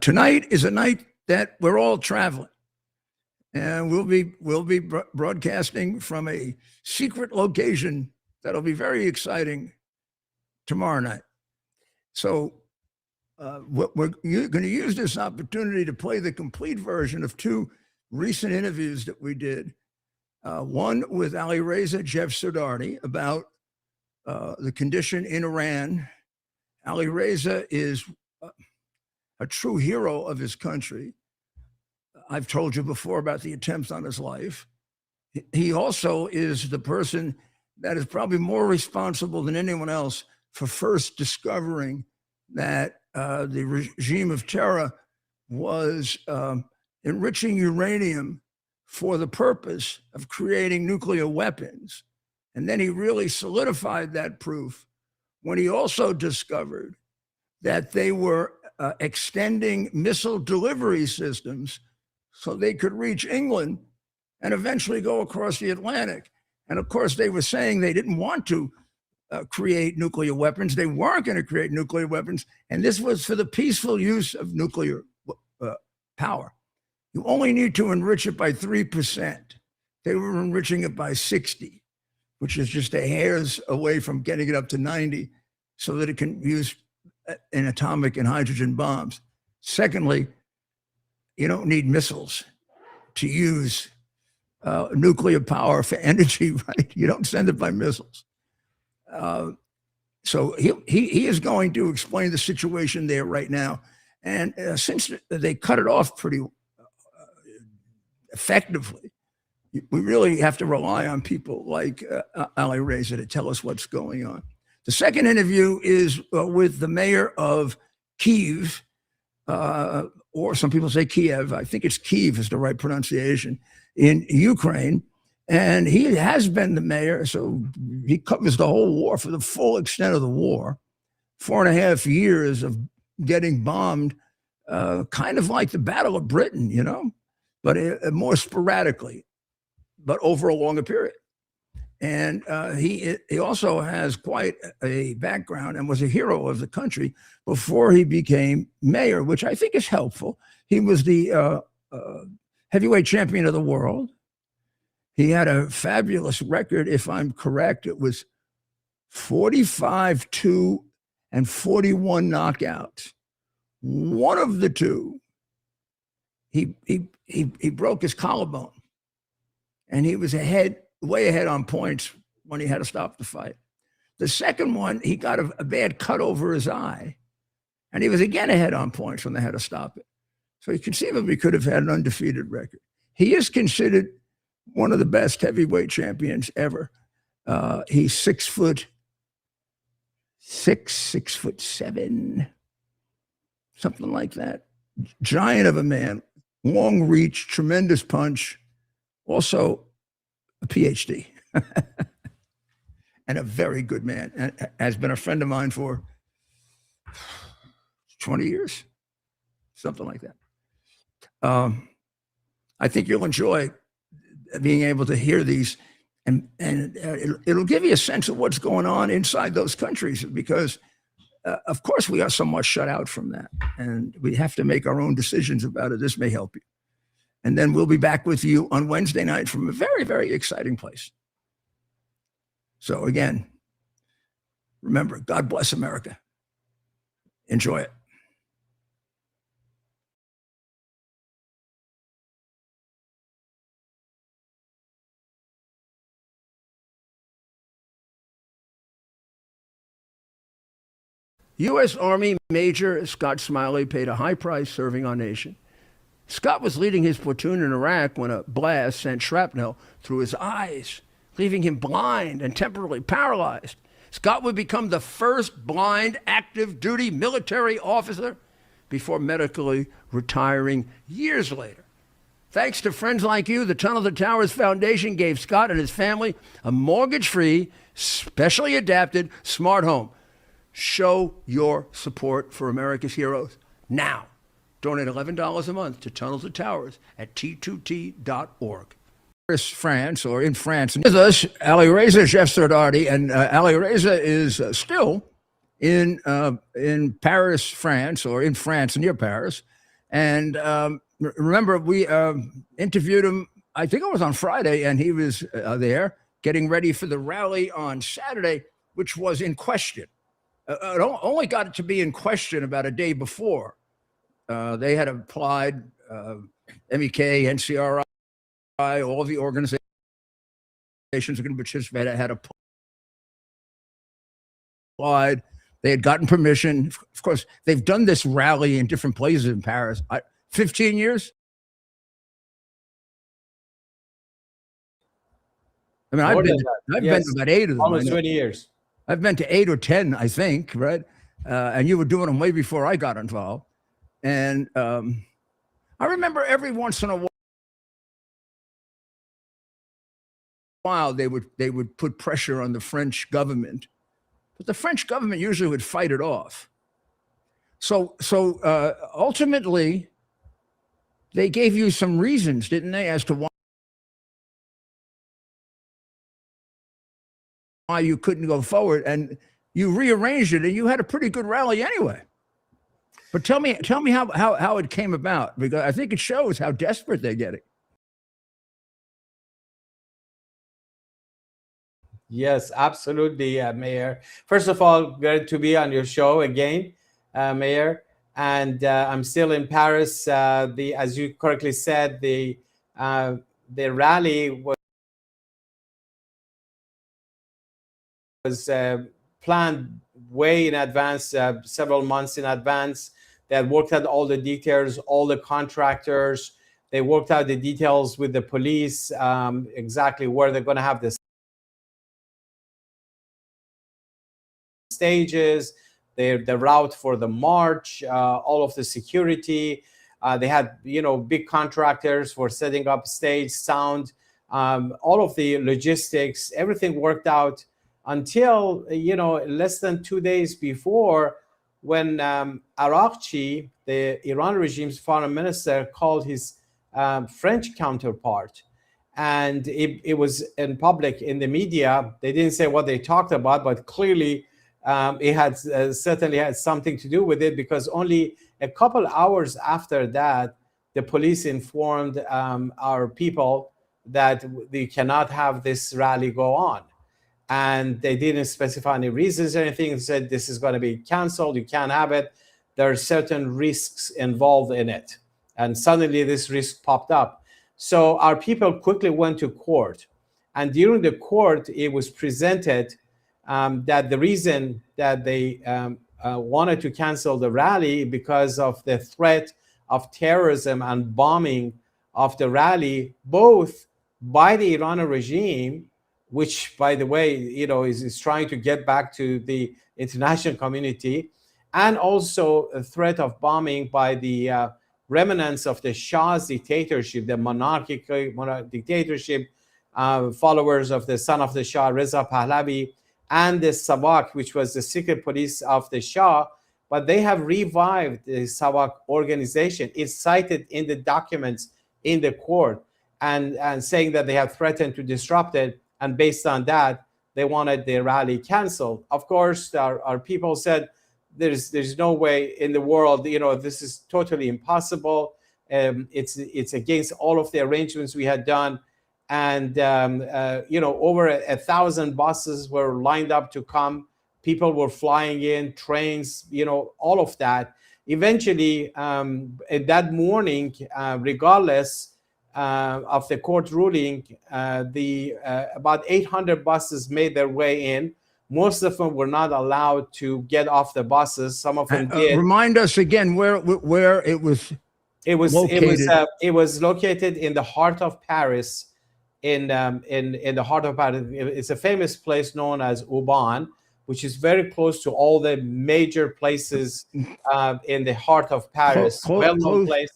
Tonight is a night that we're all traveling, and we'll be broadcasting from a secret location that'll be very exciting tomorrow night. So we're going to use this opportunity to play the complete version of two recent interviews that we did. One with Ali Reza Jeff Sardardi about the condition in Iran. Ali Reza is a true hero of his country. I've told you before about the attempts on his life. He also is the person that is probably more responsible than anyone else for first discovering that the regime of terror was enriching uranium for the purpose of creating nuclear weapons. And then he really solidified that proof when he also discovered that they were extending missile delivery systems so they could reach England and eventually go across the Atlantic. And of course, they were saying they didn't want to create nuclear weapons. They weren't going to create nuclear weapons. And this was for the peaceful use of nuclear power. You only need to enrich it by 3%. They were enriching it by 60, which is just a hair's away from getting it up to 90 so that it can use in atomic and hydrogen bombs. Secondly, you don't need missiles to use nuclear power for energy, right? You don't send it by missiles. So he is going to explain the situation there right now. And since they cut it off pretty effectively, we really have to rely on people like Ali Reza to tell us what's going on. The second interview is with the mayor of Kyiv, or some people say Kiev. I think it's Kyiv is the right pronunciation, in Ukraine. And he has been the mayor, so he covers the whole war for the full extent of the war. 4.5 years of getting bombed, kind of like the Battle of Britain, you know, but more sporadically, but over a longer period. And he also has quite a background and was a hero of the country before he became mayor, which I think is helpful. He was the heavyweight champion of the world. He had a fabulous record, if I'm correct. It was 45-2 and 41 knockouts. One of the two, he broke his collarbone, and he was way ahead on points when he had to stop the fight. The second one, he got a bad cut over his eye, and he was again ahead on points when they had to stop it. So he conceivably could have had an undefeated record. He is considered one of the best heavyweight champions ever. He's 6'6", 6'7", something like that. Giant of a man, long reach, tremendous punch, also a PhD, and a very good man, and has been a friend of mine for 20 years, something like that. I think you'll enjoy being able to hear these, and it'll give you a sense of what's going on inside those countries, because of course we are somewhat shut out from that, and we have to make our own decisions about it. This may help you. And then we'll be back with you on Wednesday night from a very, very exciting place. So again, remember, God bless America. Enjoy it. U.S. Army Major Scott Smiley paid a high price serving our nation. Scott was leading his platoon in Iraq when a blast sent shrapnel through his eyes, leaving him blind and temporarily paralyzed. Scott would become the first blind active duty military officer before medically retiring years later. Thanks to friends like you, the Tunnel to Towers Foundation gave Scott and his family a mortgage-free, specially adapted smart home. Show your support for America's heroes now. Donate $11 a month to Tunnel to Towers at T2T.org. France, or in France. With us, Ali Reza Jeff Sardardi, and Ali Reza is still in Paris, France, or in France near Paris. And remember, we interviewed him. I think it was on Friday, and he was there getting ready for the rally on Saturday, which was in question. It only got it to be in question about a day before. They had applied, MEK, NCRI, all the organizations are going to participate had applied. They had gotten permission. Of course, they've done this rally in different places in Paris. 15 years? I mean, I've been to about 8 of them. Almost 20 years. I've been to 8 or 10, I think, right? And you were doing them way before I got involved. And I remember every once in a while they would put pressure on the French government, but the French government usually would fight it off. So ultimately, they gave you some reasons, didn't they, as to why you couldn't go forward, and you rearranged it, and you had a pretty good rally anyway. But tell me how it came about, because I think it shows how desperate they're getting. Yes, absolutely, Mayor. First of all, great to be on your show again, Mayor. And I'm still in Paris. As you correctly said, the rally was planned way in advance, several months in advance. They had worked out all the details, all the contractors. They worked out the details with the police, exactly where they're going to have this stages, the route for the march, all of the security. They had, big contractors for setting up stage, sound, all of the logistics. Everything worked out until, less than 2 days before, when Araghchi, the Iran regime's foreign minister, called his French counterpart. And it was in public, in the media. They didn't say what they talked about, but clearly it had certainly had something to do with it, because only a couple hours after that, the police informed our people that they cannot have this rally go on. And they didn't specify any reasons or anything. They said, this is going to be canceled. You can't have it. There are certain risks involved in it. And suddenly this risk popped up. So our people quickly went to court. And during the court, it was presented that the reason that they wanted to cancel the rally because of the threat of terrorism and bombing of the rally, both by the Iranian regime, which, by the way, is trying to get back to the international community, and also a threat of bombing by the remnants of the Shah's dictatorship, the monarchical dictatorship, followers of the son of the Shah, Reza Pahlavi, and the Savak, which was the secret police of the Shah. But they have revived the Savak organization. It's cited in the documents in the court, and saying that they have threatened to disrupt it. And based on that, they wanted the rally canceled. Of course, our people said, there's no way in the world, this is totally impossible. It's against all of the arrangements we had done. And, over 1,000 buses were lined up to come. People were flying in, trains, all of that. Eventually, that morning, regardless of the court ruling, about 800 buses made their way in. Most of them were not allowed to get off the buses. Some of them did. Remind us again where it was. It was located in the heart of Paris. In the heart of Paris, it's a famous place known as Auban, which is very close to all the major places in the heart of Paris. Well-known place.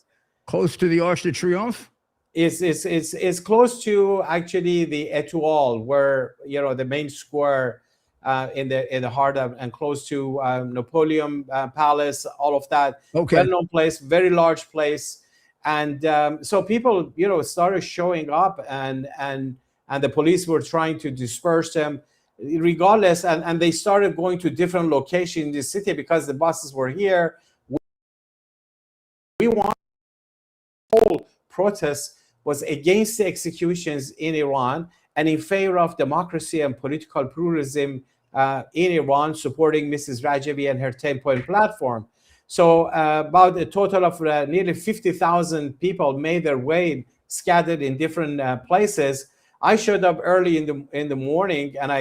Close to the Arc de Triomphe. It's close to actually the Etoile, where the main square in the heart of, and close to Napoleon Palace, all of that. Okay. Well-known place, very large place, and so people started showing up, and the police were trying to disperse them. regardless, and they started going to different locations in the city because the buses were here. We want whole protest was against the executions in Iran and in favor of democracy and political pluralism in Iran, supporting Mrs. Rajabi and her 10-point platform. So about a total of nearly 50,000 people made their way, scattered in different places. I showed up early in the morning, and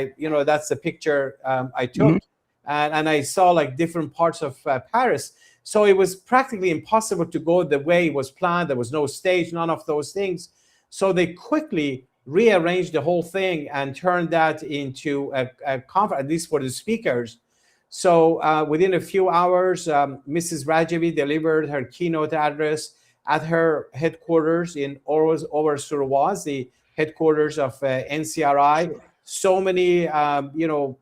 that's the picture I took, and I saw like different parts of Paris. So it was practically impossible to go the way it was planned. There was no stage, none of those things. So they quickly rearranged the whole thing and turned that into a conference, at least for the speakers. So within a few hours, Mrs. Rajabi delivered her keynote address at her headquarters in Auvers-sur-Oise, the headquarters of NCRI. So many,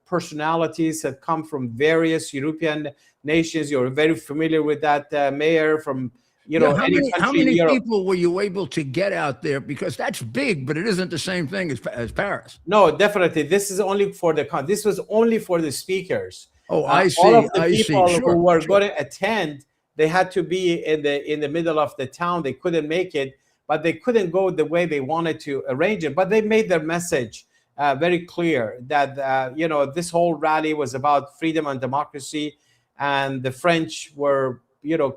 personalities had come from various European nations. You're very familiar with that mayor from, how many people were you able to get out there? Because that's big, but it isn't the same thing as Paris. No, definitely. This is only for this was only for the speakers. Oh, I see. All of the people Sure, who were going to attend, they had to be in the middle of the town. They couldn't make it, but they couldn't go the way they wanted to arrange it. But they made their message very clear that this whole rally was about freedom and democracy, and the French were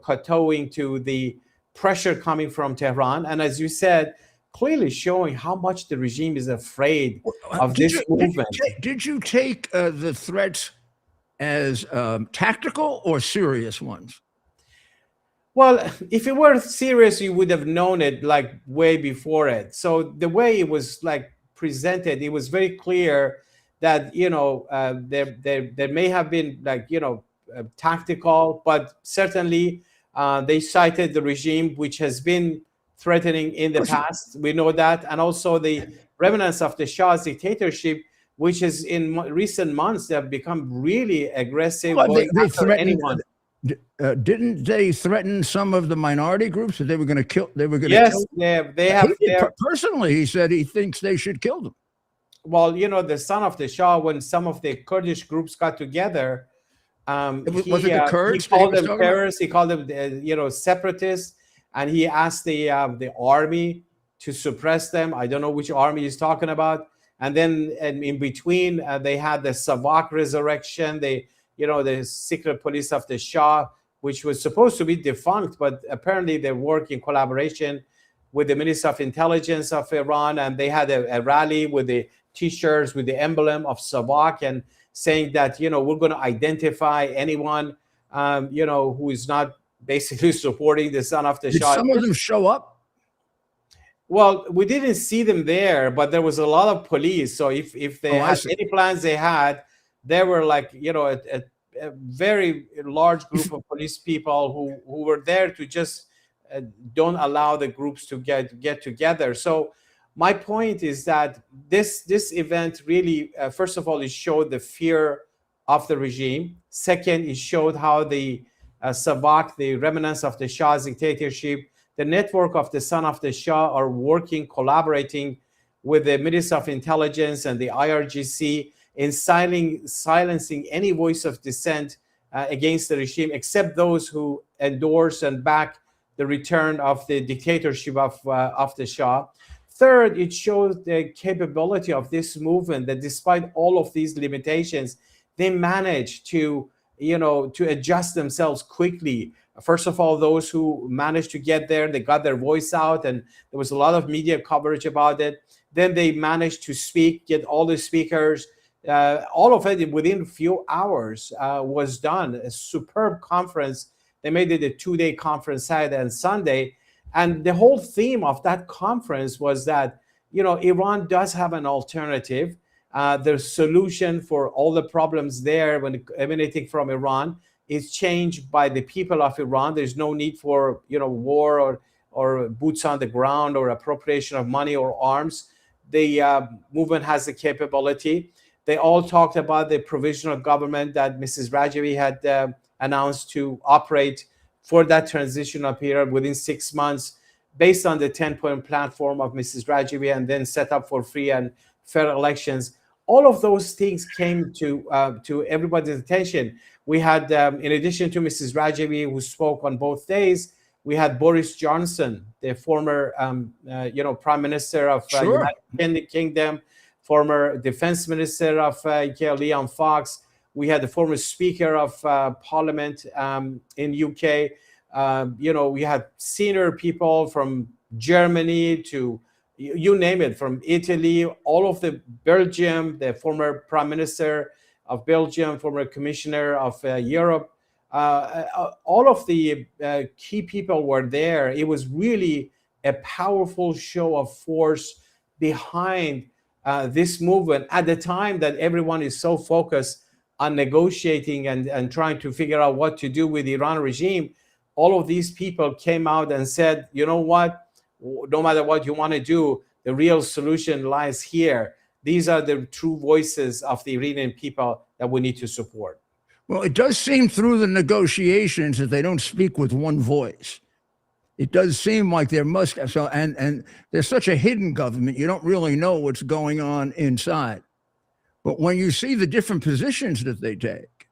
kowtowing to the pressure coming from Tehran. And as you said, clearly showing how much the regime is afraid of this movement. Did you take the threats as tactical or serious ones? Well, if it were serious, you would have known it like way before it. So the way it was like presented, it was very clear that there may have been like tactical, but certainly they cited the regime which has been threatening in the past. We know that, and also the remnants of the Shah's dictatorship, which is in recent months they have become really aggressive. Well, they threatened anyone. Didn't they threaten some of the minority groups that they were going to kill? They were going to kill them? They have. Personally, he said he thinks they should kill them. Well, the son of the Shah, when some of the Kurdish groups got together, was it the Kurds? He called them terrorists. He called them, separatists, and he asked the army to suppress them. I don't know which army he's talking about. And then in between, they had the Savak resurrection, the secret police of the Shah, which was supposed to be defunct, but apparently they work in collaboration with the Ministry of Intelligence of Iran. And they had a rally with the T-shirts with the emblem of Savak and saying that, we're going to identify anyone, who is not basically supporting the son of the Shah. Did some of them show up? Well, we didn't see them there, but there was a lot of police. So if they had any plans they had, there were like, a very large group of police people who were there to just don't allow the groups to get together. So my point is that this event really, first of all, it showed the fear of the regime. Second, it showed how the Savak, the remnants of the Shah's dictatorship, the network of the son of the Shah are working, collaborating with the Ministry of Intelligence and the IRGC in silencing any voice of dissent against the regime, except those who endorse and back the return of the dictatorship of the Shah. Third, it shows the capability of this movement that despite all of these limitations, they managed to adjust themselves quickly. First of all, those who managed to get there, they got their voice out, and there was a lot of media coverage about it. Then they managed to speak, get all the speakers. All of it within a few hours was done. A superb conference. They made it a 2-day conference, Saturday and Sunday. And the whole theme of that conference was that, Iran does have an alternative. The solution for all the problems there when emanating from Iran is changed by the people of Iran. There's no need for war or boots on the ground or appropriation of money or arms. The movement has the capability. They all talked about the provisional government that Mrs. Rajabi had announced to operate for that transitional period within 6 months, based on the 10-point platform of Mrs. Rajabi, and then set up for free and fair elections. all of those things came to everybody's attention. We had, in addition to Mrs. Rajavi, who spoke on both days, we had Boris Johnson, the former, Prime Minister of Sure. United Kingdom, former Defense Minister of UK, Liam Fox. We had the former Speaker of Parliament in UK. We had senior people from Germany to you name it, from Italy, all of the Belgium, the former Prime Minister of Belgium, former Commissioner of Europe. All of the key people were there. It was really a powerful show of force behind this movement at the time that everyone is so focused on negotiating and trying to figure out what to do with the Iran regime. All of these people came out and said, you know what, no matter what you want to do, the real solution lies here. These are the true voices of the Iranian people that we need to support. Well, it does seem through the negotiations that they don't speak with one voice. It does seem like there must, so and there's such a hidden government, you don't really know what's going on inside. But when you see the different positions that they take,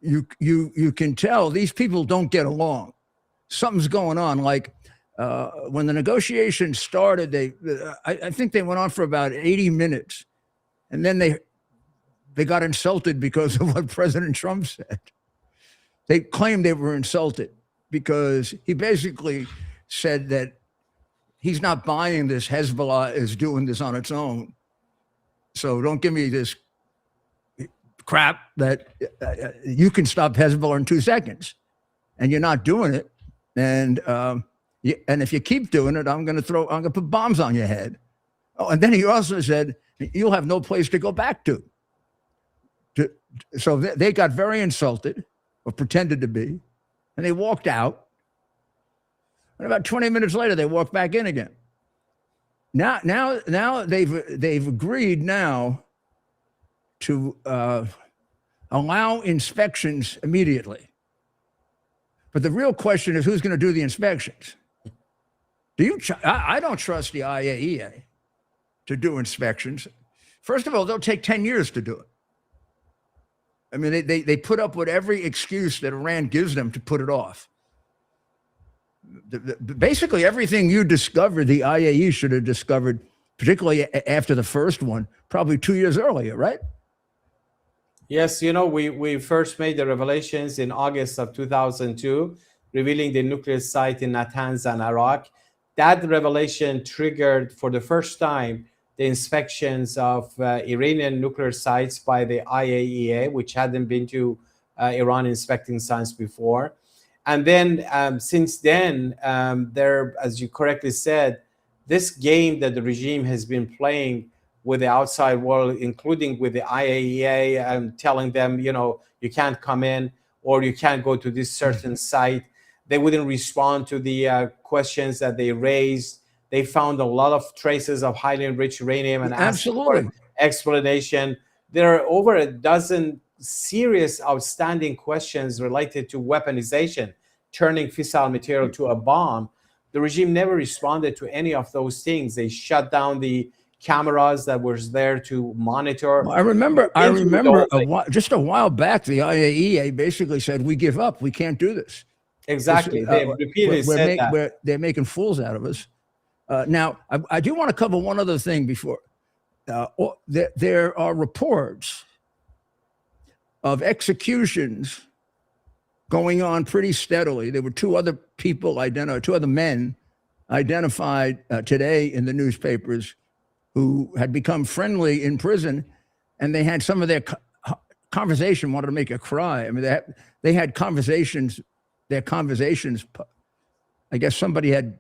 you can tell these people don't get along. Something's going on. Like when the negotiations started, I think they went on for about 80 minutes, and then they got insulted because of what President Trump said. They claimed they were insulted because he basically said that he's not buying this. Hezbollah is doing this on its own. So don't give me this crap that you can stop Hezbollah in 2 seconds, and you're not doing it. And if you keep doing it, I'm going to put bombs on your head. Oh, and then he also said you'll have no place to go back to. So they got very insulted, or pretended to be, and they walked out. And about 20 minutes later, they walked back in again. Now they've agreed now to allow inspections immediately. But the real question is, who's going to do the inspections? I don't trust the IAEA to do inspections. First of all, they'll take 10 years to do it. I mean, they put up with every excuse that Iran gives them to put it off. Basically, everything you discovered, the IAEA should have discovered, particularly after the first one, probably 2 years earlier, right? Yes, we first made the revelations in August of 2002, revealing the nuclear site in Natanz in Iraq. That revelation triggered for the first time the inspections of Iranian nuclear sites by the IAEA, which hadn't been to Iran inspecting sites before. And then since then, there, as you correctly said, this game that the regime has been playing with the outside world, including with the IAEA, telling them, you can't come in or you can't go to this certain site. They wouldn't respond to the questions that they raised. They found a lot of traces of highly enriched uranium and asked for explanation. There are over a dozen serious outstanding questions related to weaponization, turning fissile material to a bomb. The regime never responded to any of those things. They shut down the cameras that were there to monitor. Well, I remember just a while back, the IAEA basically said, we give up. We can't do this. Exactly. They repeatedly said that. They're making fools out of us. Now, I do want to cover one other thing before. There are reports of executions going on pretty steadily. There were two other men identified today in the newspapers who had become friendly in prison, and they had some of their conversation wanted to make you cry. I mean, they had conversations. Their conversations, I guess somebody had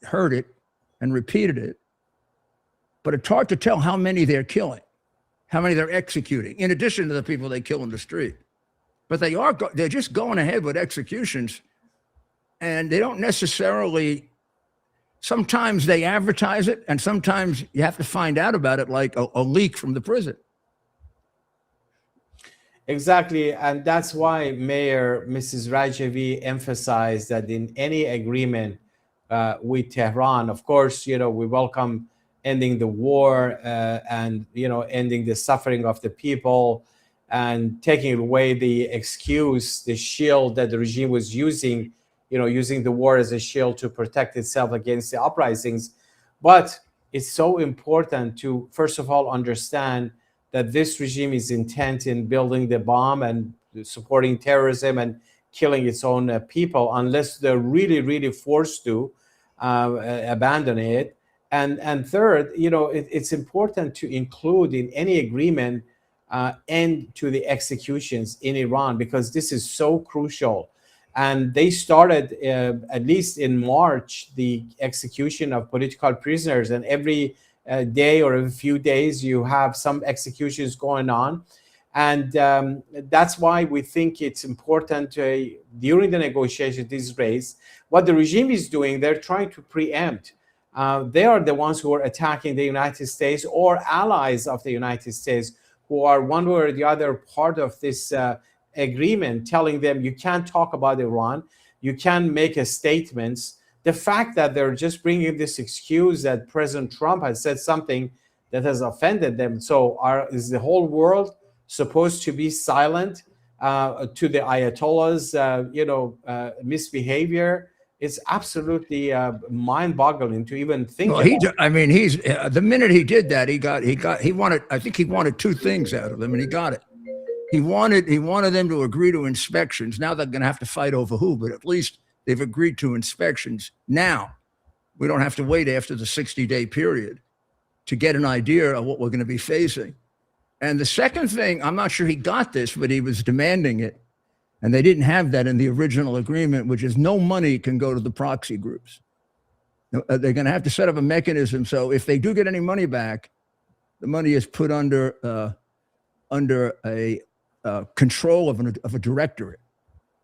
heard it and repeated it, but it's hard to tell how many they're killing, how many they're executing, in addition to the people they kill in the street. But they're just going ahead with executions, and they don't necessarily, sometimes they advertise it, and sometimes you have to find out about it, like a leak from the prison. Exactly, and that's why Mayor Mrs. Rajavi emphasized that in any agreement with Tehran, of course, we welcome ending the war, and ending the suffering of the people, and taking away the excuse, the shield that the regime was using, using the war as a shield to protect itself against the uprisings. But it's so important to, first of all, understand that this regime is intent in building the bomb and supporting terrorism and killing its own people, unless they're really, really forced to abandon it. And third, it's important to include in any agreement end to the executions in Iran, because this is so crucial. And they started, at least in March, the execution of political prisoners. And every day or a few days, you have some executions going on. And that's why we think it's important during the negotiations, this race, what the regime is doing, they're trying to preempt. They are the ones who are attacking the United States or allies of the United States, who are one way or the other part of this agreement, telling them you can't talk about Iran, you can't make statements. The fact that they're just bringing this excuse that President Trump has said something that has offended them. So is the whole world supposed to be silent to the Ayatollah's misbehavior? It's absolutely mind-boggling to even think Well, about. he's the minute he did that, he wanted. I think he wanted two things out of them, and he got it. He wanted them to agree to inspections. Now they're going to have to fight over who, but at least they've agreed to inspections. Now we don't have to wait after the 60-day period to get an idea of what we're going to be facing. And the second thing, I'm not sure he got this, but he was demanding it. And they didn't have that in the original agreement, which is no money can go to the proxy groups. They're going to have to set up a mechanism. So if they do get any money back, the money is put under a control of a directorate.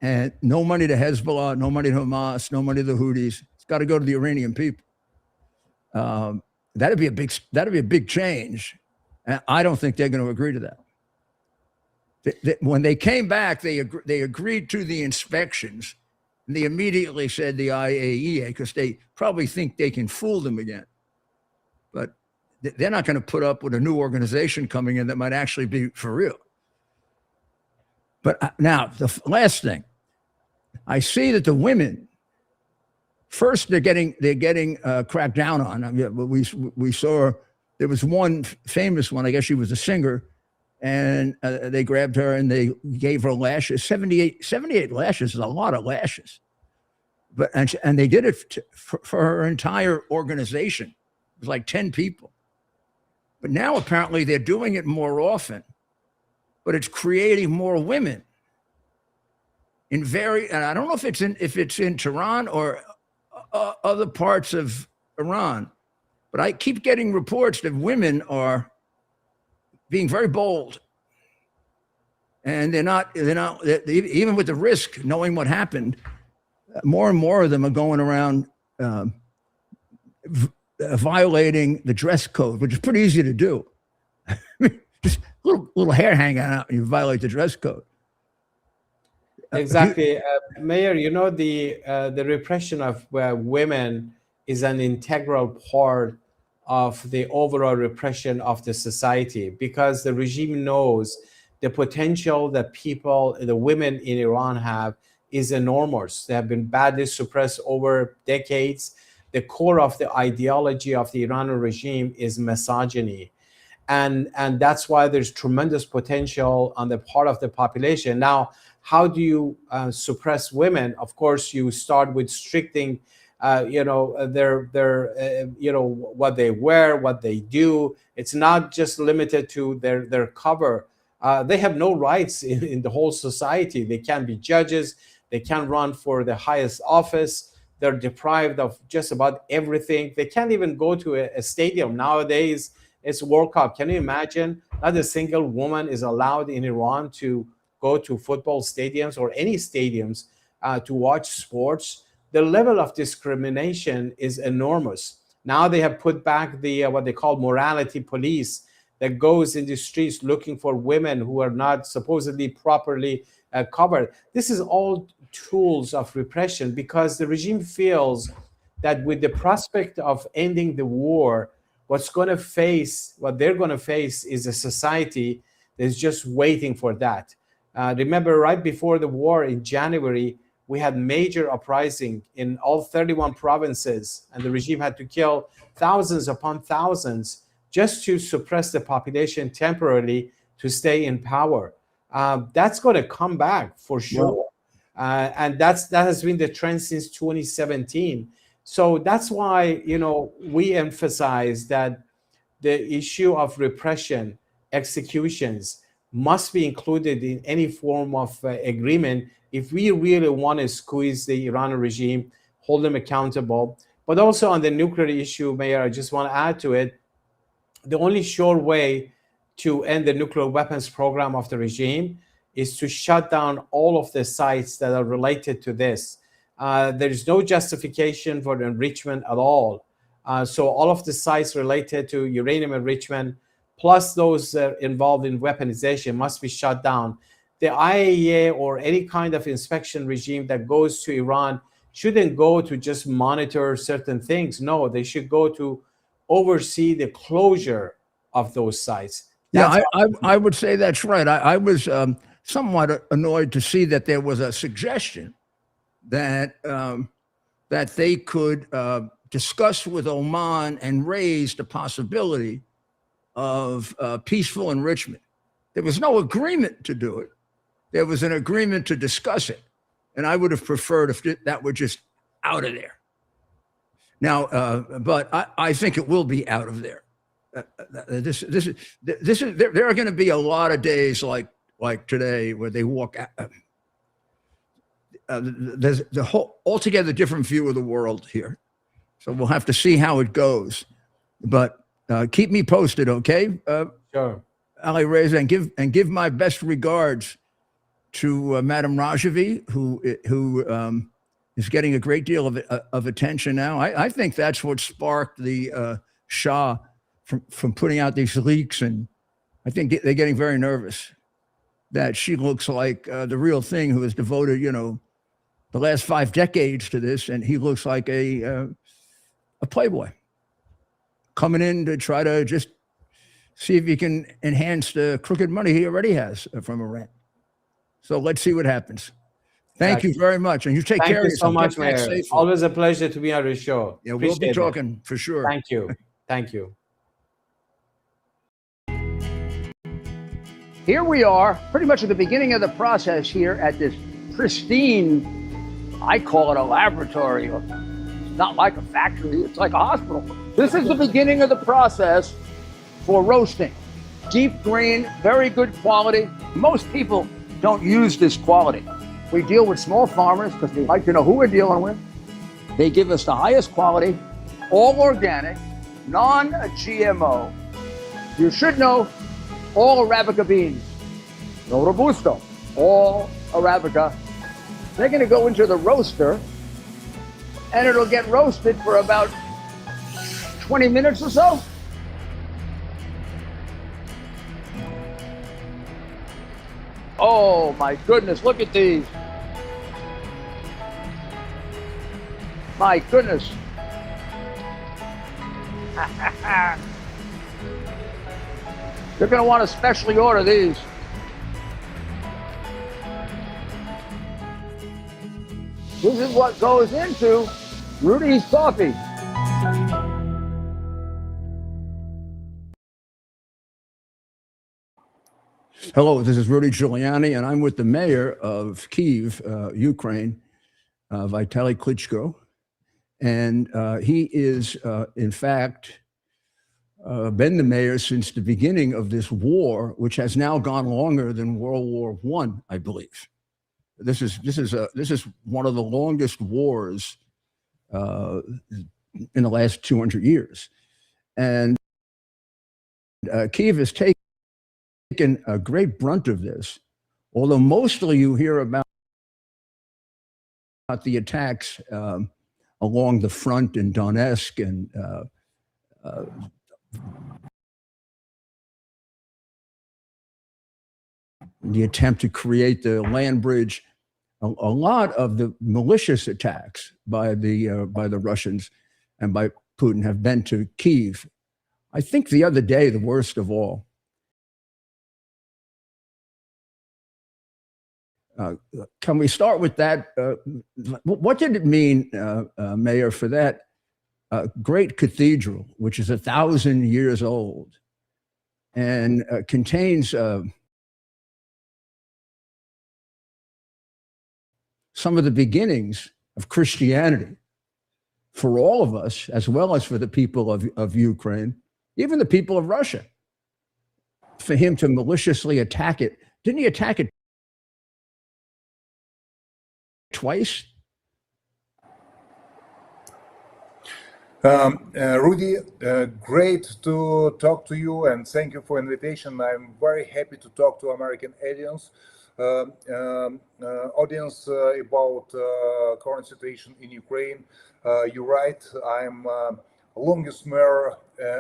And no money to Hezbollah, no money to Hamas, no money to the Houthis. It's got to go to the Iranian people. That'd be a big change. And I don't think they're going to agree to that. When they came back, they agreed to the inspections, and they immediately said the IAEA, because they probably think they can fool them again. But they're not going to put up with a new organization coming in that might actually be for real. But now, the last thing, I see that the women, first they're getting cracked down on. I mean, we saw there was one famous one. I guess she was a singer. And they grabbed her and they gave her lashes. 78 lashes is a lot of lashes. But and they did it for her entire organization. It was like 10 people. But now apparently they're doing it more often. But it's creating more women. And I don't know if it's in Tehran or other parts of Iran. But I keep getting reports that women are being very bold, and they're not even with the risk, knowing what happened. More and more of them are going around violating the dress code, which is pretty easy to do. Just little hair hanging out, and you violate the dress code. Exactly, Mayor. The repression of women is an integral part of the overall repression of the society, because the regime knows the potential that the women in Iran have is enormous. They have been badly suppressed over decades. The core of the ideology of the Iranian regime is misogyny. And that's why there's tremendous potential on the part of the population. Now, how do you suppress women? Of course, you start with restricting what they wear, what they do. It's not just limited to their cover. They have no rights in the whole society. They can't be judges. They can't run for the highest office. They're deprived of just about everything. They can't even go to a stadium. Nowadays, it's World Cup. Can you imagine? Not a single woman is allowed in Iran to go to football stadiums or any stadiums to watch sports. The level of discrimination is enormous. Now they have put back the what they call morality police that goes in the streets looking for women who are not supposedly properly covered. This is all tools of repression, because the regime feels that with the prospect of ending the war, what they're going to face is a society that's just waiting for that. Remember, right before the war in January, we had major uprising in all 31 provinces, and the regime had to kill thousands upon thousands just to suppress the population temporarily to stay in power. That's going to come back for sure. And that has been the trend since 2017. So that's why, we emphasize that the issue of repression, executions must be included in any form of agreement if we really want to squeeze the Iranian regime, hold them accountable. But also on the nuclear issue, Mayor, I just want to add to it, the only sure way to end the nuclear weapons program of the regime is to shut down all of the sites that are related to this. There is no justification for the enrichment at all. So all of the sites related to uranium enrichment, plus those involved in weaponization, must be shut down. The IAEA or any kind of inspection regime that goes to Iran shouldn't go to just monitor certain things. No, they should go to oversee the closure of those sites. I would say that's right. I was somewhat annoyed to see that there was a suggestion that that they could discuss with Oman and raise the possibility of peaceful enrichment. There was no agreement to do it. There was an agreement to discuss it. And I would have preferred if that were just out of there. Now, but I think it will be out of there. There are going to be a lot of days like today where they walk out. There's the whole altogether different view of the world here. So we'll have to see how it goes. But keep me posted, okay? Sure. Ali Reza, and give my best regards to Madam Rajavi, who is getting a great deal of attention now. I think that's what sparked the Shah from putting out these leaks, and I think they're getting very nervous that she looks like the real thing, who has devoted, the last 5 decades to this, and he looks like a playboy coming in to try to just see if he can enhance the crooked money he already has from Iran. So let's see what happens. Thank you very much. And you take care of yourself. Thank you so much, Mayor. Always a pleasure to be on your show. Yeah, we'll be talking for sure. Thank you. Thank you. Here we are, pretty much at the beginning of the process here at this pristine, I call it a laboratory. It's not like a factory, it's like a hospital. This is the beginning of the process for roasting. Deep green, very good quality. Most people don't use this quality. We deal with small farmers because we like to know who we're dealing with. They give us the highest quality, all organic, non-GMO. You should know all Arabica beans, no Robusto, all Arabica. They're gonna go into the roaster and it'll get roasted for about 20 minutes or so. Oh my goodness, look at these. My goodness. You're going to want to specially order these. This is what goes into Rudy's coffee. Hello, this is Rudy Giuliani, and I'm with the mayor of Kyiv, Ukraine, Vitaly Klitschko. And he is, in fact, been the mayor since the beginning of this war, which has now gone longer than World War I believe. This is one of the longest wars in the last 200 years. And Kyiv has taken a great brunt of this, although mostly you hear about the attacks along the front in Donetsk and the attempt to create the land bridge. A lot of the malicious attacks by the Russians and by Putin have been to Kyiv, I think the other day, the worst of all, can we start with that? What did it mean, Mayor, for that great cathedral, which is 1,000 years old and contains some of the beginnings of Christianity for all of us, as well as for the people of Ukraine, even the people of Russia, for him to maliciously attack it? Didn't he attack it twice? Rudy, great to talk to you, and thank you for invitation. I'm very happy to talk to American audience about current situation in Ukraine. You're right. I'm longest mayor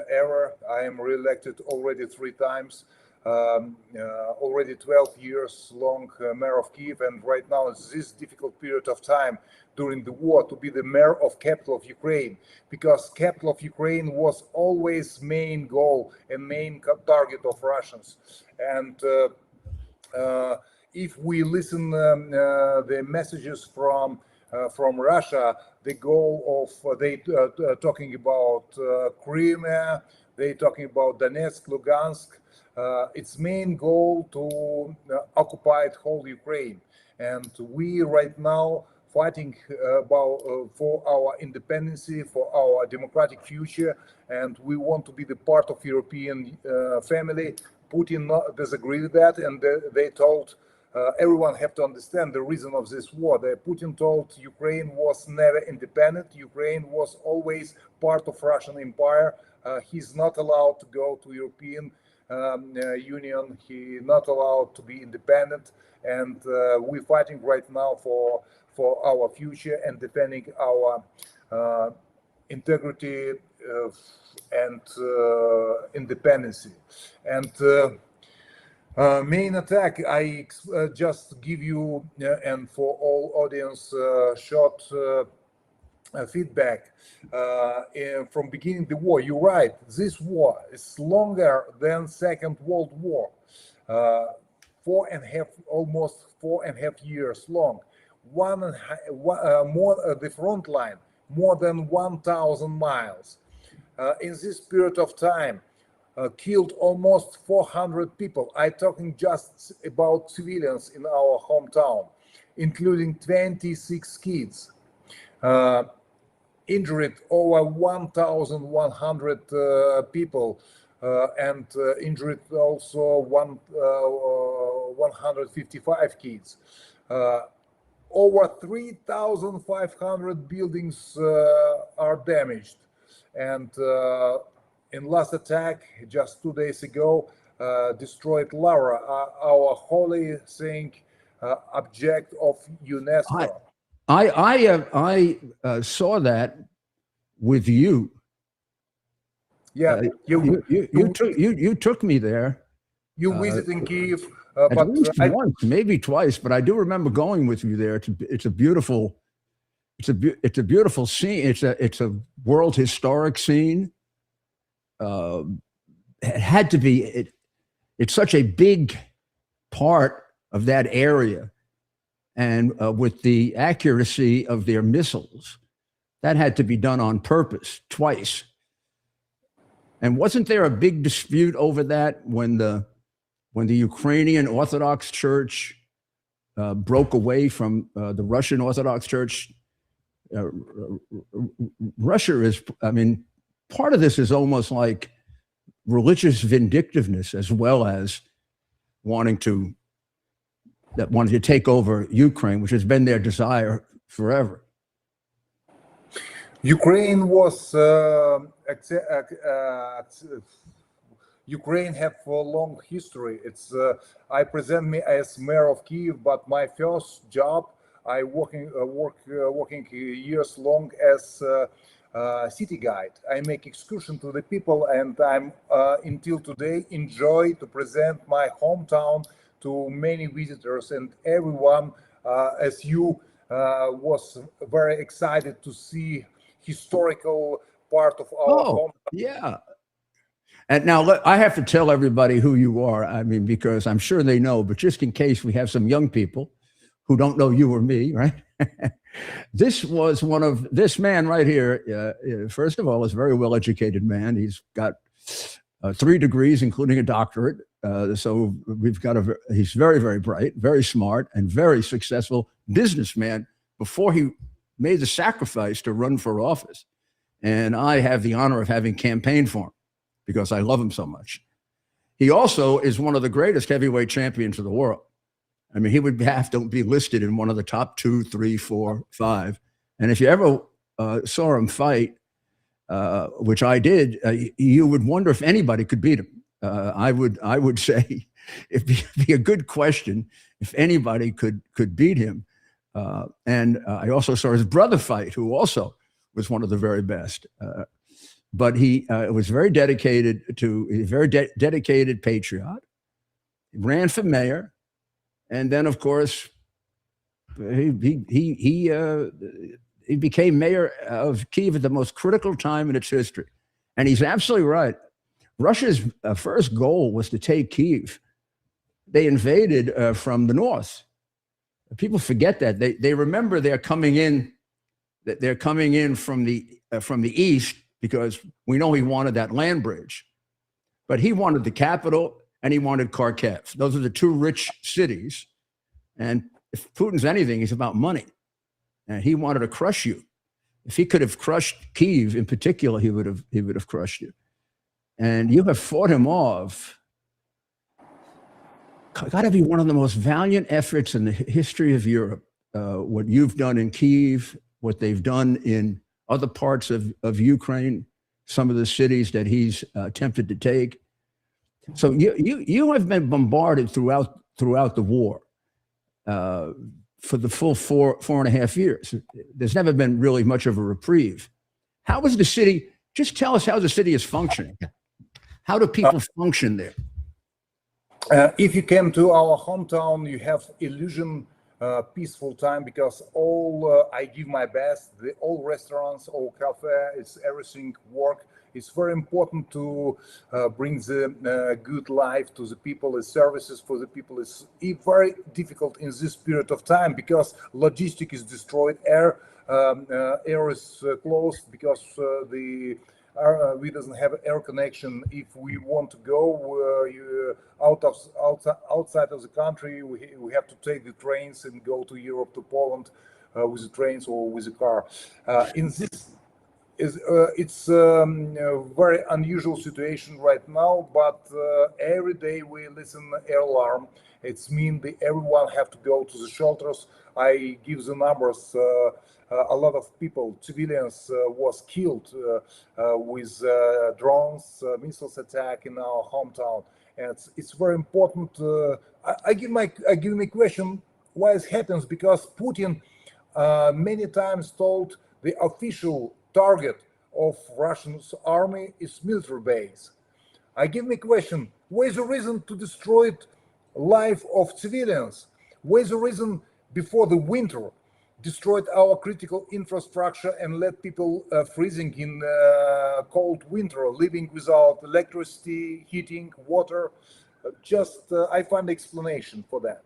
ever. I am re-elected already 3 times. Already 12 years long mayor of Kiev, and right now it's this difficult period of time during the war to be the mayor of capital of Ukraine, because capital of Ukraine was always main goal and main target of Russians. And if we listen the messages from Russia, the goal of they talking about Crimea, they talking about Donetsk, Lugansk. Its main goal to occupy whole Ukraine, and we right now fighting for our independence, for our democratic future, and we want to be the part of European family. Putin disagree with that, and they told everyone have to understand the reason of this war. Putin told Ukraine was never independent. Ukraine was always part of Russian Empire. He's not allowed to go to European Union. He not allowed to be independent, and we're fighting right now for our future and defending our integrity and independence. And main attack, I just give you and for all audience short feedback from beginning the war. You're right. This war is longer than Second World War, almost 4.5 years long. More the front line, more than 1,000 miles. In this period of time, killed almost 400 people. I'm talking just about civilians in our hometown, including 26 kids. Injured over 1,100 people, and injured also 155 kids. Over 3,500 buildings are damaged. And in last attack, just 2 days ago, destroyed Lara, our holy thing, object of UNESCO. I saw that with you. Yeah, you took me there. You visiting Kiev, At but least once, maybe twice, but I do remember going with you there. It's a beautiful scene. It's a world historic scene. It had to be. It's such a big part of that area, and with the accuracy of their missiles, that had to be done on purpose twice. And wasn't there a big dispute over that when the Ukrainian Orthodox Church broke away from the Russian Orthodox Church? Russia is, I mean, part of this is almost like religious vindictiveness, as well as wanting to take over Ukraine, which has been their desire forever. Ukraine was Ukraine have a long history. It's I present me as mayor of Kiev, but my first job I working years long as city guide. I make excursion to the people, and I'm until today enjoy to present my hometown to many visitors and everyone. As you was very excited to see historical part of our home. Yeah. And now I have to tell everybody who you are. I mean, because I'm sure they know, but just in case we have some young people who don't know you or me, right? This man right here. First of all, is a very well-educated man. He's got 3 degrees, including a doctorate. So he's very, very bright, very smart, and very successful businessman before he made the sacrifice to run for office. And I have the honor of having campaigned for him because I love him so much. He also is one of the greatest heavyweight champions of the world. I mean, he would have to be listed in one of the top 2, 3, 4, 5. And if you ever saw him fight, which I did, you would wonder if anybody could beat him. I would say it'd be a good question if anybody could beat him. And I also saw his brother fight, who also was one of the very best. But he was very dedicated dedicated patriot. He ran for mayor. And then, of course, he became mayor of Kyiv at the most critical time in its history. And he's absolutely right. Russia's first goal was to take Kyiv. They invaded from the north. People forget that. They remember they're coming in from the east because we know he wanted that land bridge. But he wanted the capital and he wanted Kharkiv. Those are the 2 rich cities. And if Putin's anything, he's about money. And he wanted to crush you. If he could have crushed Kyiv in particular, he would have crushed you. And you have fought him off. Got to be one of the most valiant efforts in the history of Europe. What you've done in Kyiv, what they've done in other parts of Ukraine, some of the cities that he's attempted to take. So you have been bombarded throughout the war for the full 4.5 years. There's never been really much of a reprieve. How is the city? Just tell us how the city is functioning. How do people function there? If you came to our hometown, you have illusion peaceful time because I give my best. All restaurants, all cafe, it's everything work. It's very important to bring the good life to the people. The services for the people is very difficult in this period of time because logistics is destroyed. Air is closed because we doesn't have air connection. If we want to go outside of the country, we have to take the trains and go to Europe, to Poland with the trains or with the car. It's a very unusual situation right now, but every day we listen air alarm. It's mean that everyone have to go to the shelters. I give the numbers. A lot of people, civilians, was killed with drones, missiles attack in our hometown, and it's very important. I give me question why it happens because Putin many times told the official target of Russian's army is military base. I give me question, what is the reason to destroy life of civilians? What is the reason before the winter destroyed our critical infrastructure and let people freezing in cold winter, living without electricity, heating, water? I find explanation for that.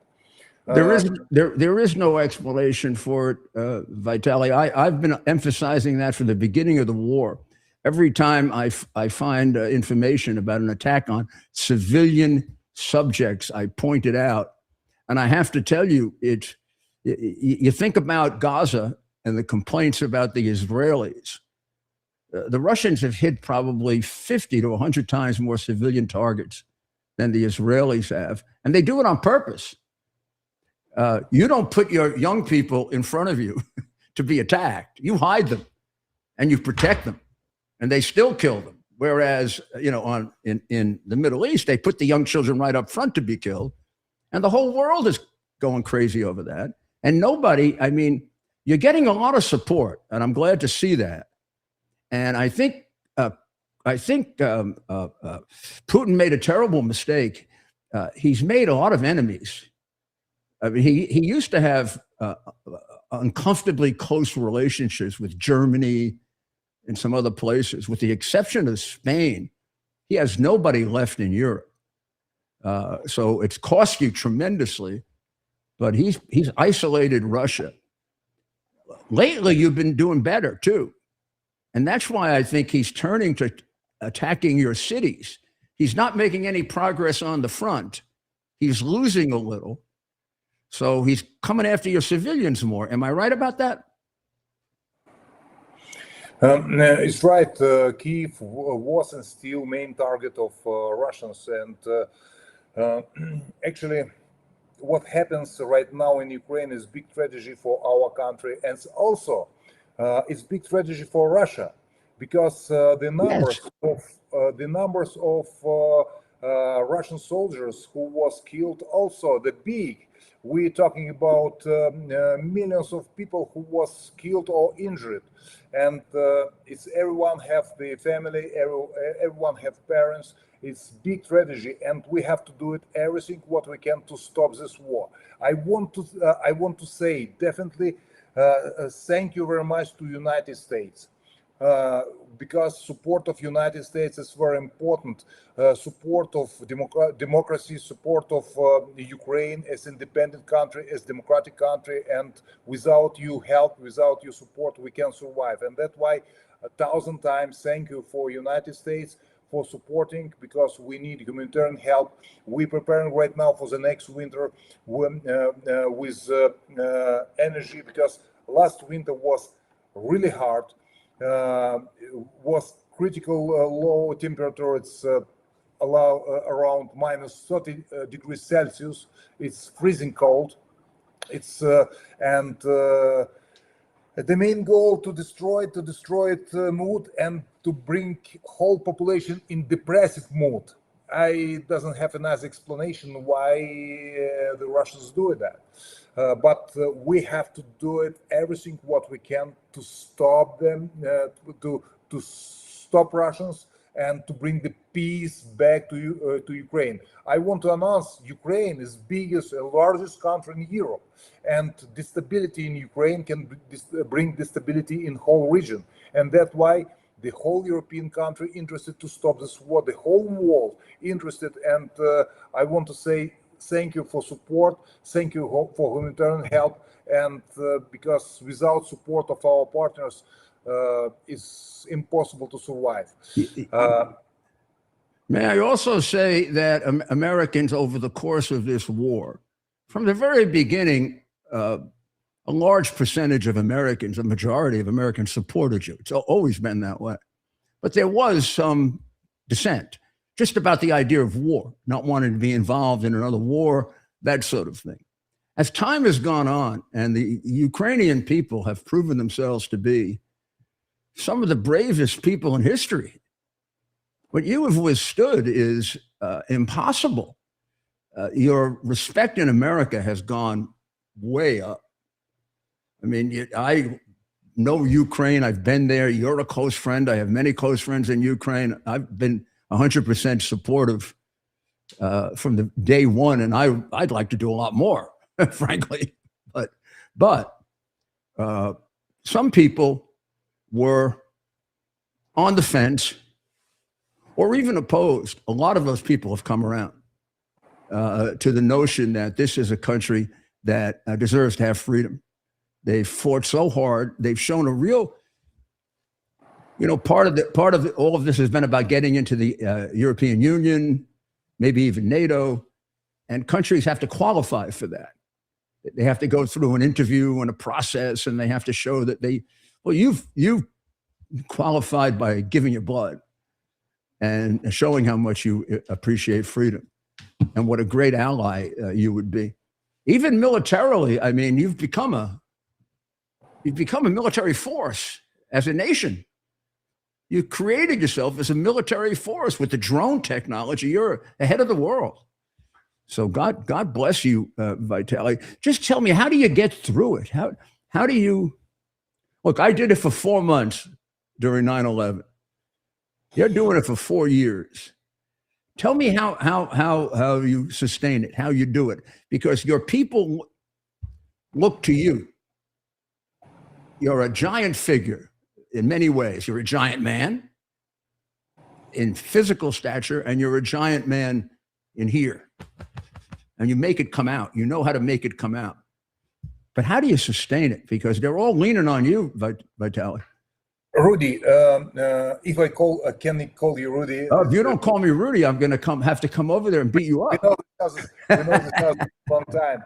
There is no explanation for it, Vitaly. I've been emphasizing that from the beginning of the war. Every time I find information about an attack on civilian subjects, I point it out. And I have to tell you, you think about Gaza and the complaints about the Israelis. The Russians have hit probably 50 to 100 times more civilian targets than the Israelis have. And they do it on purpose. You don't put your young people in front of you to be attacked. You hide them and you protect them, and they still kill them. Whereas, in the Middle East, they put the young children right up front to be killed, and the whole world is going crazy over that. And you're getting a lot of support, and I'm glad to see that. And I think Putin made a terrible mistake. He's made a lot of enemies. I mean, he used to have uncomfortably close relationships with Germany and some other places, with the exception of Spain. He has nobody left in Europe. So it's cost you tremendously, but he's isolated Russia. Lately, you've been doing better too. And that's why I think he's turning to attacking your cities. He's not making any progress on the front. He's losing a little. So he's coming after your civilians more. Am I right about that? It's right. Kyiv was and still main target of Russians. And actually, what happens right now in Ukraine is big tragedy for our country, and also it's big tragedy for Russia, because the numbers of Russian soldiers who was killed also the big. We're talking about millions of people who was killed or injured, and it's everyone have the family, everyone have parents. It's big tragedy, and we have to do it everything what we can to stop this war. I want to say definitely thank you very much to United States. Because support of United States is very important. Support of democracy, support of Ukraine as independent country, as democratic country, and without you help, without your support, we can survive. And that's why 1,000 times thank you for United States for supporting, because we need humanitarian help. We're preparing right now for the next winter with energy, because last winter was really hard. Was critical low temperature. It's around minus 30 degrees Celsius. It's freezing cold. It's and the main goal to destroy it mood and to bring whole population in depressive mood. I doesn't have a nice explanation why the Russians do that. But we have to do it everything what we can to stop them, to stop Russians, and to bring the peace back to Ukraine. I want to announce Ukraine is biggest and largest country in Europe, and instability in Ukraine can bring instability in whole region, and that's why the whole European country interested to stop this war, the whole world interested, and I want to say thank you for support, thank you for humanitarian help, and because without support of our partners, it's impossible to survive. May I also say that Americans, over the course of this war, from the very beginning, a large percentage of Americans, a majority of Americans supported you. It's always been that way. But there was some dissent, just about the idea of war, not wanting to be involved in another war, that sort of thing. As time has gone on, and the Ukrainian people have proven themselves to be some of the bravest people in history, what you have withstood is impossible. Your respect in America has gone way up. I mean, I know Ukraine. I've been there. You're a close friend. I have many close friends in Ukraine. I've been 100% supportive from the day one, and I'd like to do a lot more, frankly. But some people were on the fence or even opposed. A lot of those people have come around to the notion that this is a country that deserves to have freedom. They've fought so hard. They've shown a real, part of all of this has been about getting into the European Union, maybe even NATO, and countries have to qualify for that. They have to go through an interview and a process, and they have to show that you've qualified by giving your blood and showing how much you appreciate freedom and what a great ally you would be. Even militarily, I mean, you've become a military force as a nation. You created yourself as a military force with the drone technology. You're ahead of the world. So God bless you, Vitaly. Just tell me, how do you get through it? How do you look? I did it for 4 months during 9/11. You're doing it for 4 years. Tell me how you sustain it, how you do it, because your people look to you. You're a giant figure in many ways. You're a giant man. in physical stature and you're a giant man in here. And you make it come out. You know how to make it come out. But how do you sustain it? Because they're all leaning on you, Vitaly. Rudy, if I can I call you Rudy? Oh, if you don't call me Rudy, I'm going to have to come over there and beat you up. We know this has a long time.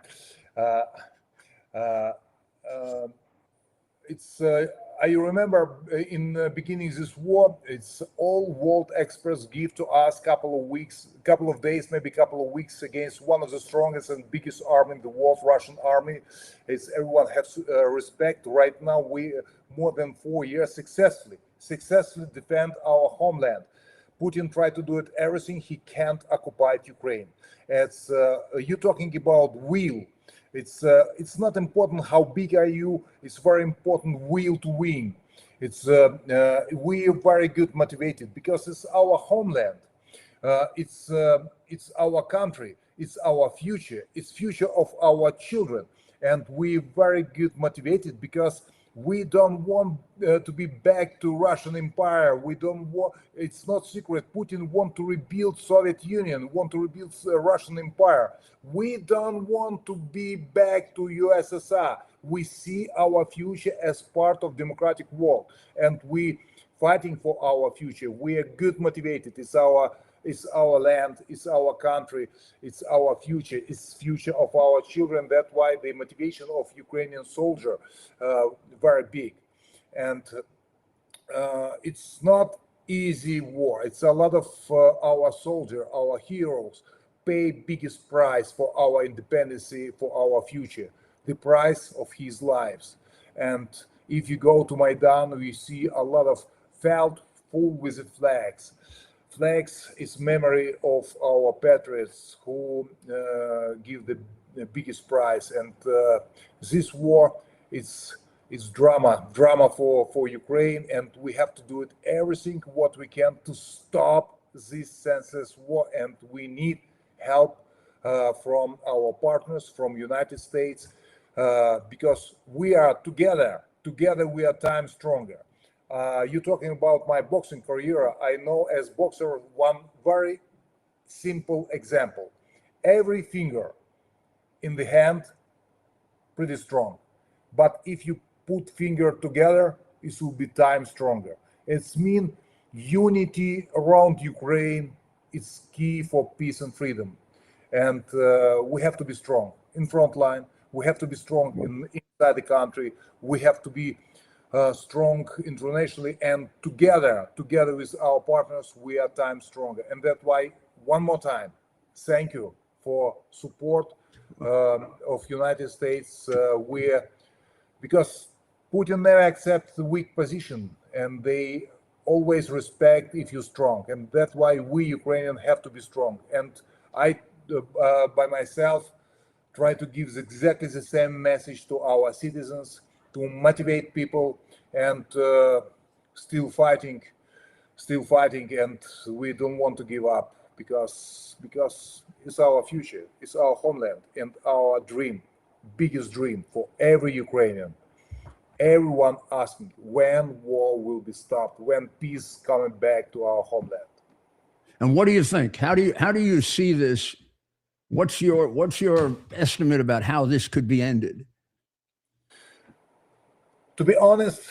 I remember in the beginning of this war, it's all world experts give to us couple of days, maybe couple of weeks against one of the strongest and biggest army in the world, Russian army. It's everyone has respect. Right now, we more than 4 years successfully defend our homeland. Putin tried to do it everything he can't occupy Ukraine. It's you talking about will. It's not important how big are you. It's very important will to win. It's we are very good motivated because it's our homeland. It's our country. It's our future. It's future of our children, and we're very good motivated because we don't want to be back to Russian Empire. We don't want. It's not secret. Putin want to rebuild Soviet Union. Want to rebuild Russian Empire. We don't want to be back to USSR. We see our future as part of democratic world, and we fighting for our future. We are good motivated. It's our land, it's our country, it's our future, it's future of our children. That's why the motivation of Ukrainian soldier very big, and it's not easy war. It's a lot of our soldier, our heroes, pay biggest price for our independence, for our future, the price of his lives. And if you go to Maidan, we see a lot of felt full with the flags. Flags is memory of our patriots who give the biggest price, and this war is drama for Ukraine, and we have to do it everything what we can to stop this senseless war, and we need help from our partners, from United States, because we are together we are time stronger. You're talking about my boxing career. I know as boxer one very simple example. Every finger in the hand pretty strong, but if you put finger together, it will be time stronger. It's mean unity around Ukraine. It's key for peace and freedom, and we have to be strong in front line. We have to be strong inside the country. We have to be strong internationally, and together with our partners, we are time stronger. And that's why, one more time, thank you for support of United States. Because Putin never accepts the weak position, and they always respect if you're strong. And that's why we Ukrainians have to be strong. And I, by myself, try to give exactly the same message to our citizens, to motivate people, and still fighting, and we don't want to give up, because it's our future, it's our homeland, and our dream, biggest dream for every Ukrainian. Everyone asking when war will be stopped, when peace coming back to our homeland. And what do you think? How do you see this? What's your estimate about how this could be ended? To be honest,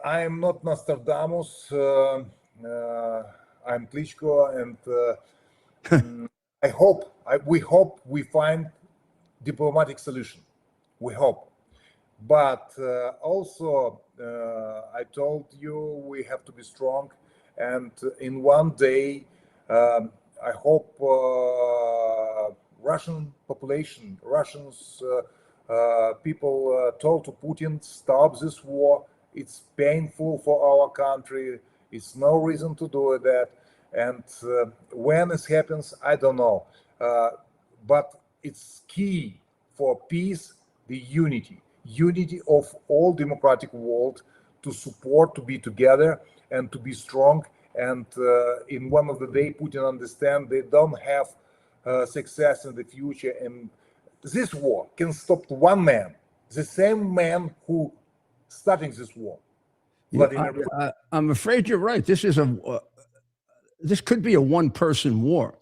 I am not Nostradamus. I'm Klitschko, and we hope we find diplomatic solution. We hope, but also I told you we have to be strong, and in one day, I hope Russian population, people told to Putin, stop this war. It's painful for our country. It's no reason to do that. And when this happens, I don't know. But it's key for peace, the unity of all democratic world, to support, to be together, and to be strong. And in one of the day, Putin understand they don't have success in the future, and this war can stop one man, the same man who starting this war. I'm afraid you're right. This is this could be a one-person war,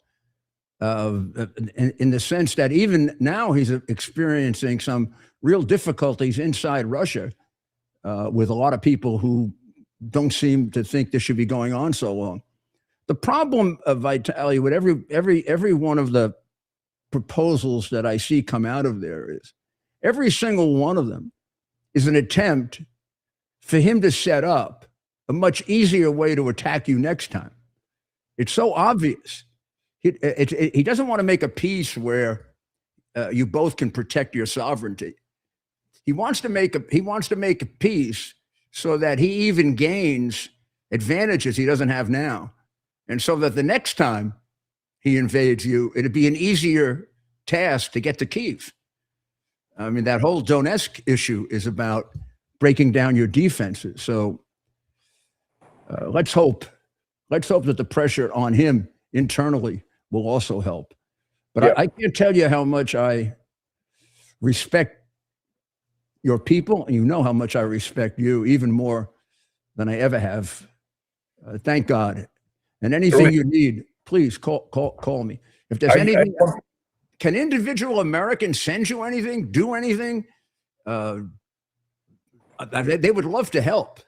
in the sense that even now he's experiencing some real difficulties inside Russia with a lot of people who don't seem to think this should be going on so long. The problem of Vitaly with every one of the proposals that I see come out of there is every single one of them is an attempt for him to set up a much easier way to attack you next time. It's so obvious. He doesn't want to make a peace where you both can protect your sovereignty. He wants to make a peace so that he even gains advantages he doesn't have now, and so that the next time he invades you, it'd be an easier task to get to Kyiv. I mean, that whole Donetsk issue is about breaking down your defenses. So let's hope that the pressure on him internally will also help. But yeah. I can't tell you how much I respect your people, and you know how much I respect you, even more than I ever have. Thank God. And anything you need, please call me. If there's anything, can individual Americans send you anything, do anything? They would love to help.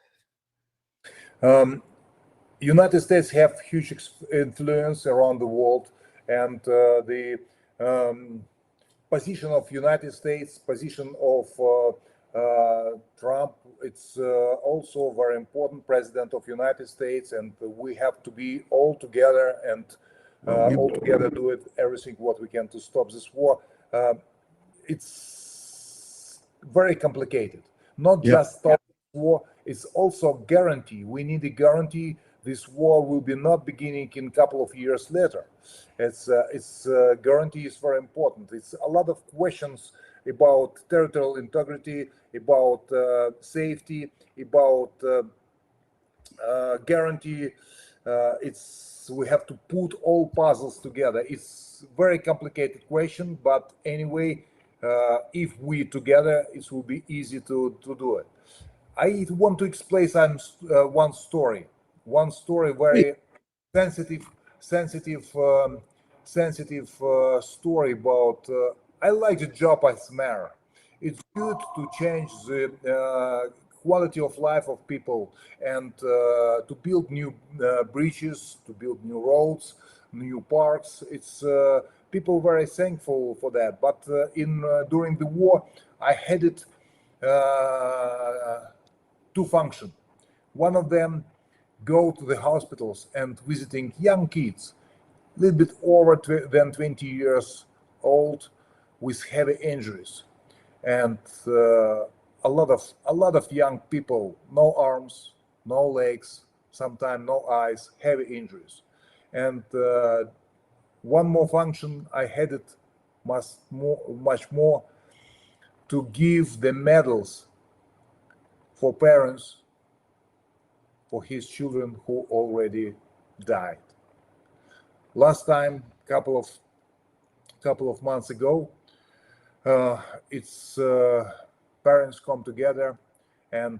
United States have huge influence around the world, and the position of United States, position of Trump, it's also very important, President of United States, and we have to be all together and all together do it, everything what we can to stop this war. It's very complicated. Not just stop war, it's also guarantee. We need a guarantee this war will be not beginning in a couple of years later. It's guarantee is very important. It's a lot of questions about territorial integrity, about safety, about guarantee. We have to put all puzzles together. It's very complicated question, but anyway, if we together, it will be easy to do it. I want to explain one story very sensitive story about. I like the job as mayor. It's good to change the quality of life of people and to build new bridges, to build new roads, new parks. It's people very thankful for that. But during the war, I had it two functions. One of them go to the hospitals and visiting young kids, a little bit over than 20 years old, with heavy injuries, and a lot of young people, no arms, no legs, sometimes no eyes, heavy injuries. And one more function I had it much more to give the medals for parents for his children who already died. Last time, couple of months ago, it's parents come together, and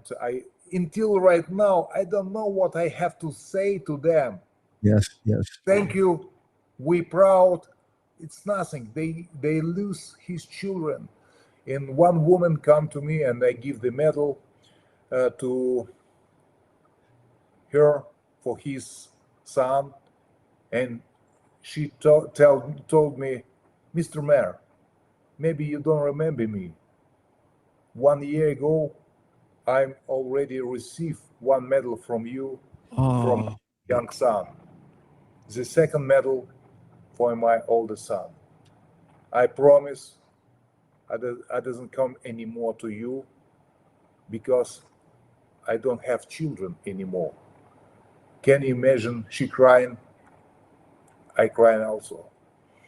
until right now I don't know what I have to say to them. Yes. Thank you. We proud. It's nothing. They lose his children, and one woman come to me and I give the medal to her for his son, and she told me, Mr. Mayor, maybe you don't remember me. 1 year ago, I already received one medal from you, from young son. The second medal for my oldest son. I promise I doesn't come anymore to you because I don't have children anymore. Can you imagine she crying? I crying also.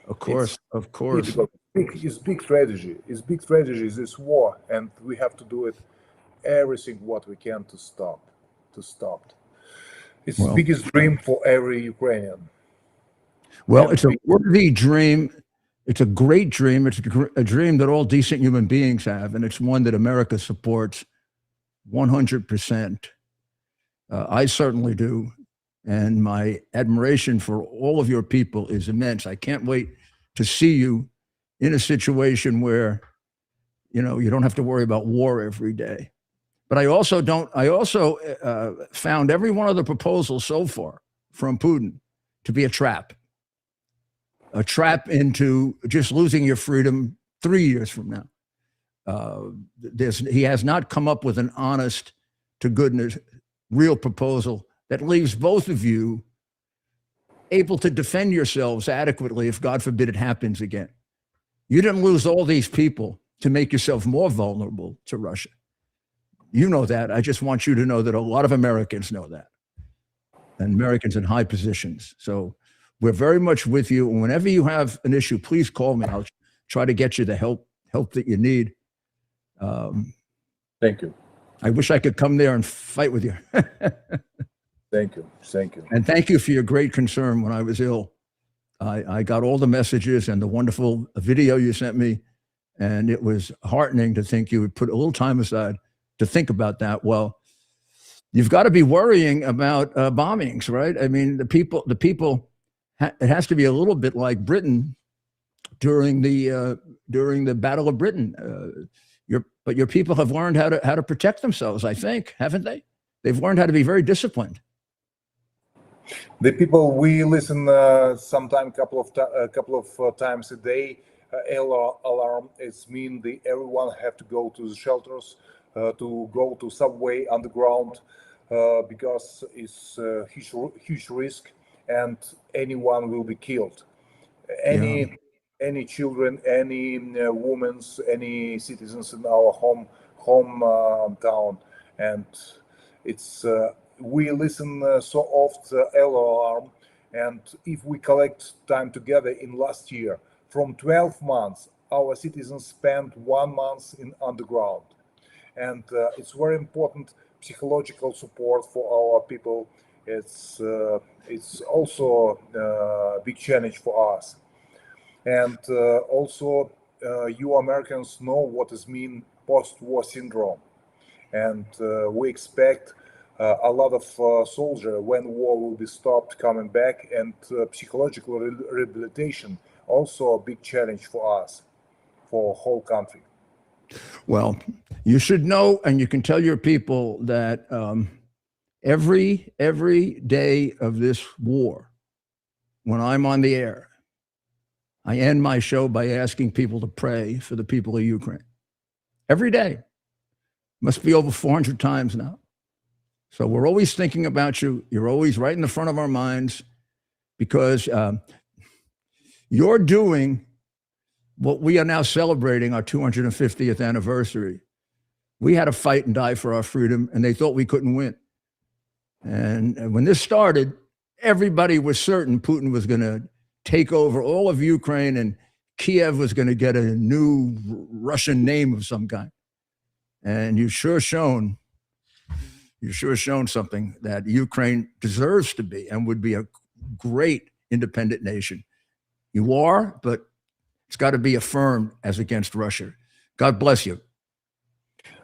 Of course. It's big tragedy. It's big tragedy, this war, and we have to do it everything what we can to stop. It's the biggest dream for every Ukrainian. Well, it's a worthy dream. It's a great dream. It's a dream that all decent human beings have, and it's one that America supports 100%. I certainly do. and my admiration for all of your people is immense. I can't wait to see you in a situation where, you know, you don't have to worry about war every day. But I also found every one of the proposals so far from Putin to be a trap into just losing your freedom 3 years from now. He has not come up with an honest to goodness, real proposal that leaves both of you able to defend yourselves adequately if, God forbid, it happens again. You didn't lose all these people to make yourself more vulnerable to Russia. You know that. I just want you to know that a lot of Americans know that, and Americans in high positions. So we're very much with you. And whenever you have an issue, please call me. I'll try to get you the help that you need. Thank you. I wish I could come there and fight with you. Thank you. Thank you. And thank you for your great concern when I was ill. I got all the messages and the wonderful video you sent me. And it was heartening to think you would put a little time aside to think about that. Well, you've got to be worrying about bombings, right? I mean, the people, it has to be a little bit like Britain during the Battle of Britain. But your people have learned how to protect themselves, I think, haven't they? They've learned how to be very disciplined. The people, we listen sometime couple of times a day. Alarm is mean everyone have to go to the shelters, to go to subway underground, because it's a huge risk, and anyone will be killed. Any children, any women, any citizens in our hometown, and it's we listen so often alarm, and if we collect time together in last year, from 12 months, our citizens spent 1 month in underground, and it's very important psychological support for our people. It's also a big challenge for us. And also, you Americans know what is mean post-war syndrome, and we expect a lot of soldiers when war will be stopped coming back, and psychological rehabilitation also a big challenge for us, for whole country. Well, you should know, and you can tell your people that every day of this war, when I'm on the air, I end my show by asking people to pray for the people of Ukraine. Every day. Must be over 400 times now. So we're always thinking about you. You're always right in the front of our minds, because you're doing what we are now celebrating, our 250th anniversary. We had to fight and die for our freedom, and they thought we couldn't win. And when this started, everybody was certain Putin was going to take over all of Ukraine, and Kiev was going to get a new Russian name of some kind. And you've sure shown something that Ukraine deserves to be and would be a great independent nation. You are, but it's got to be affirmed as against Russia. God bless you.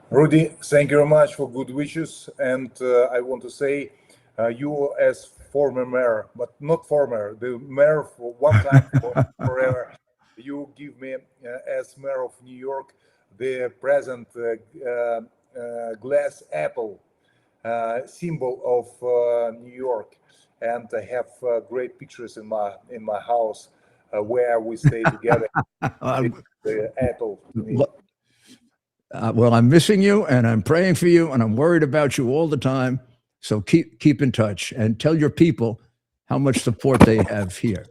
Rudy, thank you very much for good wishes. And I want to say, you as former mayor, but not former, the mayor for one time forever, you give me, as mayor of New York, the present glass apple symbol of New York. And I have great pictures in my house where we stay together. The apple. Well, I'm missing you, and I'm praying for you, and I'm worried about you all the time. So keep in touch, and tell your people how much support they have here.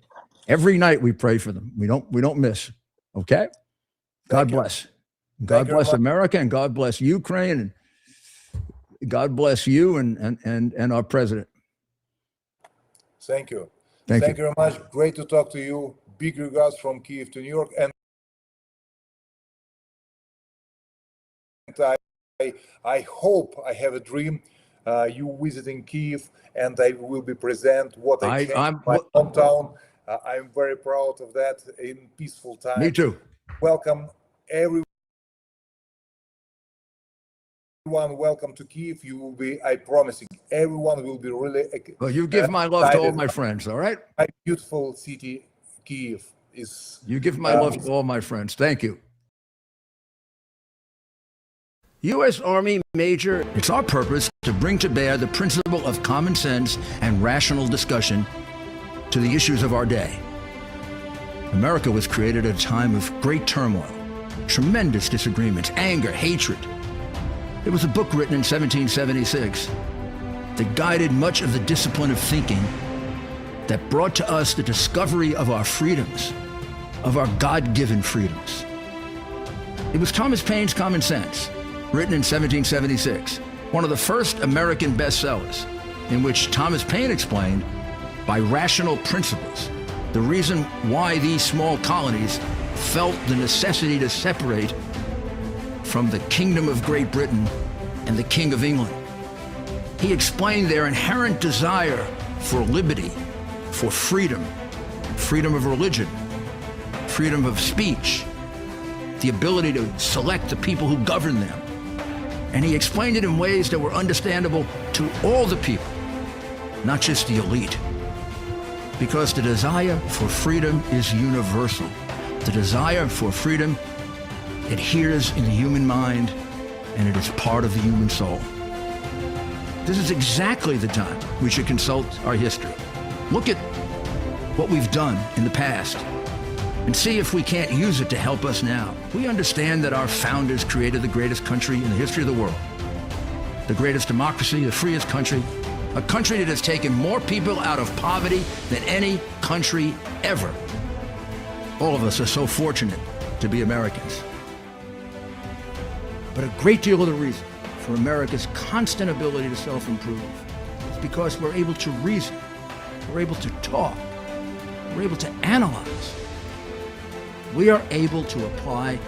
Every night we pray for them. We don't miss. Okay? God bless. God bless America, and God bless Ukraine, and God bless you and our president. Thank you. Thank you very much. Great to talk to you. Big regards from Kiev to New York. And I hope, I have a dream, you visiting Kiev, and I will be present what I changed in my hometown. I'm very proud of that in peaceful time. Me too. Welcome everyone. Welcome to Kiev. You will be, I promising, everyone will be really. Well, you give my love to all excited. my friends, all right? My beautiful city, Kiev, is. You give my love to all my friends. Thank you. U.S. Army Major, it's our purpose to bring to bear the principle of common sense and rational discussion to the issues of our day. America was created at a time of great turmoil, tremendous disagreements, anger, hatred. There was a book written in 1776 that guided much of the discipline of thinking that brought to us the discovery of our freedoms, of our God-given freedoms. It was Thomas Paine's Common Sense, written in 1776, one of the first American bestsellers, in which Thomas Paine explained, by rational principles, the reason why these small colonies felt the necessity to separate from the Kingdom of Great Britain and the King of England. He explained their inherent desire for liberty, for freedom, freedom of religion, freedom of speech, the ability to select the people who govern them. And he explained it in ways that were understandable to all the people, not just the elite. Because the desire for freedom is universal. The desire for freedom adheres in the human mind, and it is part of the human soul. This is exactly the time we should consult our history. Look at what we've done in the past and see if we can't use it to help us now. We understand that our founders created the greatest country in the history of the world, the greatest democracy, the freest country, a country that has taken more people out of poverty than any country ever. All of us are so fortunate to be Americans. But a great deal of the reason for America's constant ability to self-improve is because we're able to reason, we're able to talk, we're able to analyze. We are able to apply